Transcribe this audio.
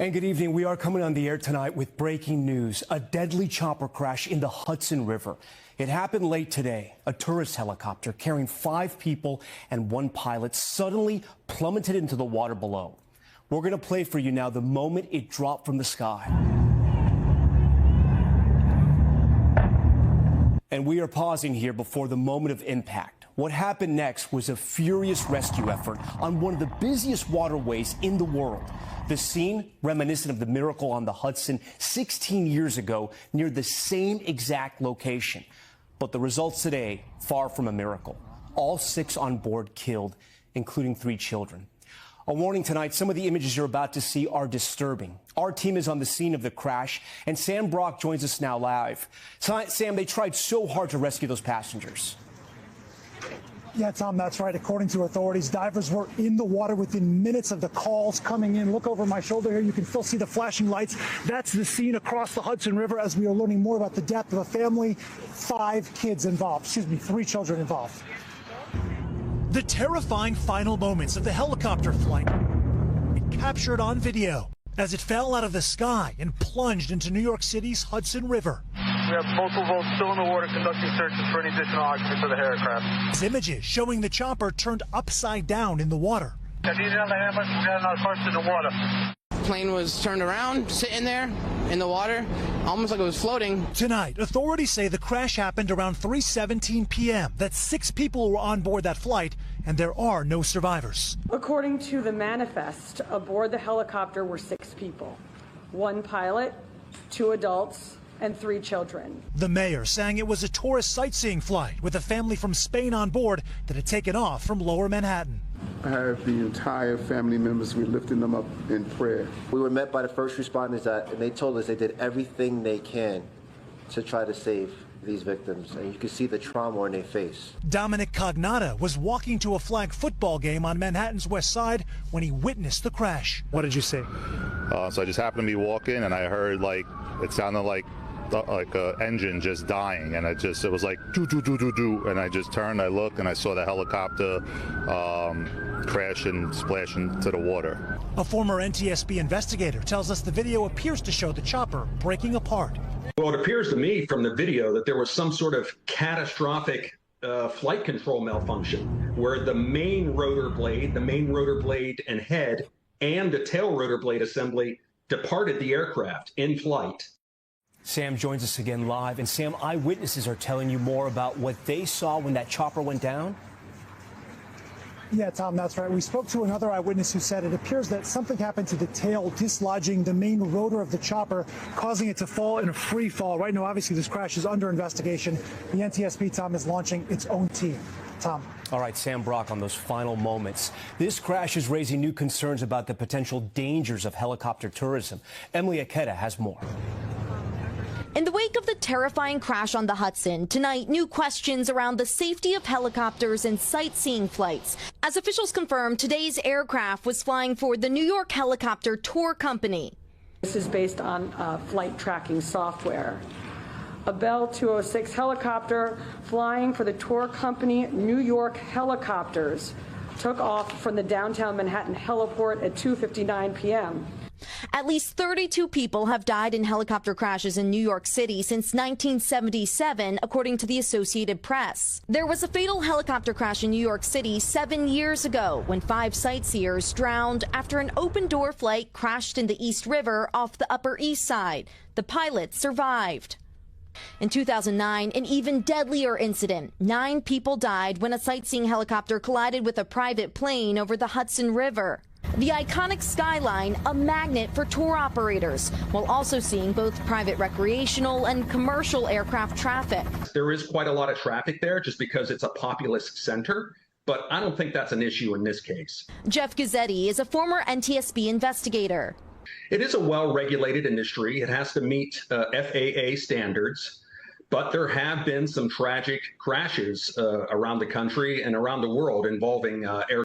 And good evening. We are coming on the air tonight with breaking news. A deadly chopper crash in the Hudson River. It happened late today. A tourist helicopter carrying 5 people and 1 pilot suddenly plummeted into the water below. We're going to play for you now the moment it dropped from the sky. And we are pausing here before the moment of impact. What happened next was a furious rescue effort on one of the busiest waterways in the world. The scene, reminiscent of the miracle on the Hudson 16 years ago, near the same exact location. But the results today, far from a miracle. All 6 on board killed, including 3 children. A warning tonight, some of the images you're about to see are disturbing. Our team is on the scene of the crash, and Sam Brock joins us now live. Sam, they tried so hard to rescue those passengers. Yeah, Tom, that's right. According to authorities, divers were in the water within minutes of the calls coming in. Look over my shoulder here. You can still see the flashing lights. That's the scene across the Hudson River as we are learning more about the death of a family. 5 kids involved. 3 children involved. The terrifying final moments of the helicopter flight captured on video as it fell out of the sky and plunged into New York City's Hudson River. We have multiple boats still in the water conducting searches for any additional occupants of the aircraft. These images showing the chopper turned upside down in the water. The plane was turned around, sitting there in the water, almost like it was floating. Tonight, authorities say the crash happened around 3:17 p.m., that 6 people were on board that flight, and there are no survivors. According to the manifest, aboard the helicopter were 6 people, 1 pilot, 2 adults, and 3 children. The mayor saying it was a tourist sightseeing flight with a family from Spain on board that had taken off from Lower Manhattan. I have the entire family members. We're lifting them up in prayer. We were met by the first responders and they told us they did everything they can to try to save these victims, and you can see the trauma in their face. Dominic Cognata was walking to a flag football game on Manhattan's West Side when he witnessed the crash. What did you see? So I just happened to be walking and I heard it sounded like an engine just dying, and it was like do do do do do, and I just turned, I looked, and I saw the helicopter crash and splash into the water. A former NTSB investigator tells us the video appears to show the chopper breaking apart. Well, it appears to me from the video that there was some sort of catastrophic flight control malfunction where the main rotor blade and head and the tail rotor blade assembly departed the aircraft in flight. Sam joins us again live. And Sam, eyewitnesses are telling you more about what they saw when that chopper went down? Yeah, Tom, that's right. We spoke to another eyewitness who said it appears that something happened to the tail, dislodging the main rotor of the chopper, causing it to fall in a free fall. Right now, obviously, this crash is under investigation. The NTSB, Tom, is launching its own team. Tom. All right, Sam Brock on those final moments. This crash is raising new concerns about the potential dangers of helicopter tourism. Emily Aketa has more. In the wake of the terrifying crash on the Hudson, tonight, new questions around the safety of helicopters and sightseeing flights. As officials confirmed, today's aircraft was flying for the New York Helicopter Tour Company. This is based on flight tracking software. A Bell 206 helicopter flying for the tour company New York Helicopters took off from the downtown Manhattan heliport at 2:59 p.m. At least 32 people have died in helicopter crashes in New York City since 1977, according to the Associated Press. There was a fatal helicopter crash in New York City 7 years ago when 5 sightseers drowned after an open-door flight crashed in the East River off the Upper East Side. The pilot survived. In 2009, an even deadlier incident. 9 people died when a sightseeing helicopter collided with a private plane over the Hudson River. The iconic skyline, a magnet for tour operators, while also seeing both private recreational and commercial aircraft traffic. There is quite a lot of traffic there just because it's a populous center, but I don't think that's an issue in this case. Jeff Gazzetti is a former NTSB investigator. It is a well-regulated industry. It has to meet FAA standards, but there have been some tragic crashes around the country and around the world involving air